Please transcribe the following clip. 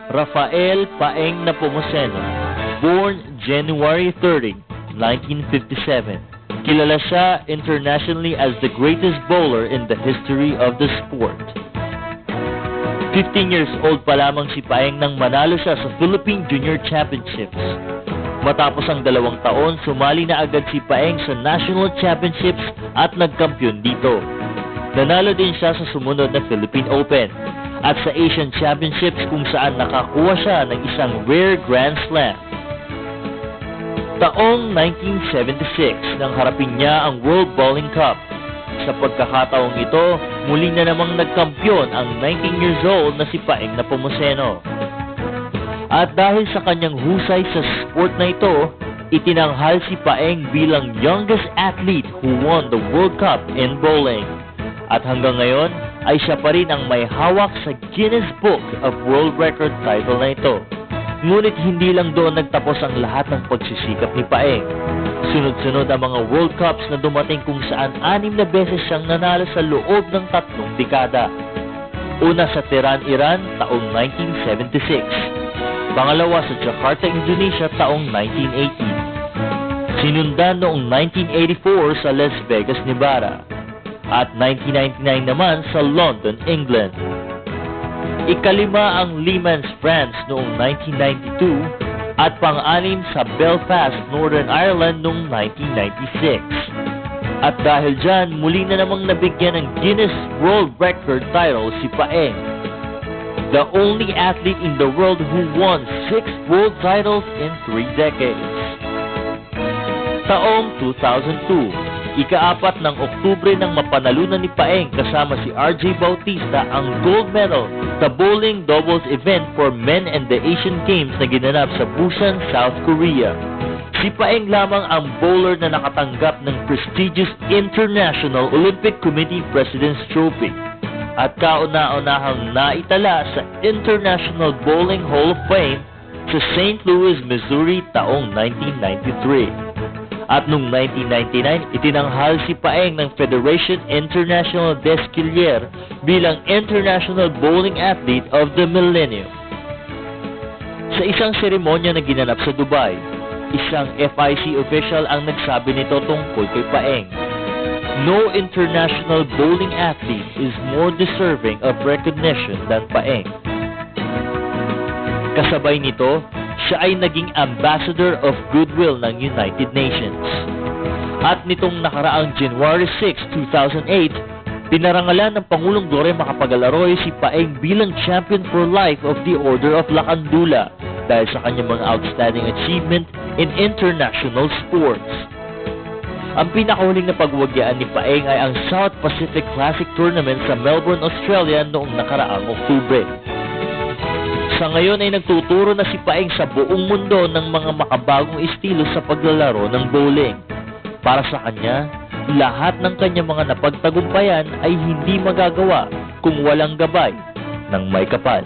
Rafael Paeng Nepomuceno, born January 30, 1957. Kilala siya internationally as the greatest bowler in the history of the sport. 15 years old pa lamang si Paeng nang manalo siya sa Philippine Junior Championships. Matapos ang 2 taon, sumali na agad si Paeng sa National Championships at nagkampiyon dito. Nanalo din siya sa sumunod na Philippine Open at sa Asian Championships kung saan nakakuha siya ng isang rare Grand Slam. Taong 1976 nang harapin niya ang World Bowling Cup. Sa pagkakataong ito, muli na namang nagkampiyon ang 19 years old na si Paeng Nepomuceno. At dahil sa kanyang husay sa sport na ito, itinanghal si Paeng bilang youngest athlete who won the World Cup in bowling. At hanggang ngayon ay siya pa rin ang may hawak sa Guinness Book of World Record title na ito. Ngunit hindi lang doon nagtapos ang lahat ng pagsisikap ni Paeng. Sunod-sunod ang mga World Cups na dumating kung saan 6 na beses siyang nanalo sa loob ng 3 dekada. Una sa Tehran, Iran, taong 1976. Pangalawa sa Jakarta, Indonesia, taong 1980. Sinundan noong 1984 sa Las Vegas, Nevada. At 1999 naman sa London, England. Ikalima ang Le Mans, France noong 1992 at pang-anim sa Belfast, Northern Ireland noong 1996. At dahil dyan, muli na namang nabigyan ng Guinness World Record title si Paeng. The only athlete in the world who won 6 world titles in 3 decades. Taong 2002. Ika-4 ng Oktubre nang mapanalunan ni Paeng kasama si RJ Bautista ang gold medal sa bowling doubles event for men and the Asian Games na ginanap sa Busan, South Korea. Si Paeng lamang ang bowler na nakatanggap ng prestigious International Olympic Committee President's Trophy at kauna-unahang naitala sa International Bowling Hall of Fame sa St. Louis, Missouri taong 1993. At noong 1999, itinanghal si Paeng ng Federation International d'Esquilier bilang International Bowling Athlete of the Millennium. Sa isang seremonya na ginanap sa Dubai, isang FIC official ang nagsabi nito tungkol kay Paeng. No international bowling athlete is more deserving of recognition than Paeng. Kasabay nito, siya ay naging Ambassador of Goodwill ng United Nations. At nitong nakaraang January 6, 2008, pinarangalan ng Pangulong Gloria Macapagal-Arroyo si Paeng bilang Champion for Life of the Order of Lacandula dahil sa kanyang mga outstanding achievement in international sports. Ang pinakahuling na pagwagyaan ni Paeng ay ang South Pacific Classic Tournament sa Melbourne, Australia noong nakaraang Oktubre. Sa ngayon ay nagtuturo na si Paeng sa buong mundo ng mga makabagong estilo sa paglalaro ng bowling. Para sa kanya, lahat ng kanyang mga napagtagumpayan ay hindi magagawa kung walang gabay ng may kapal.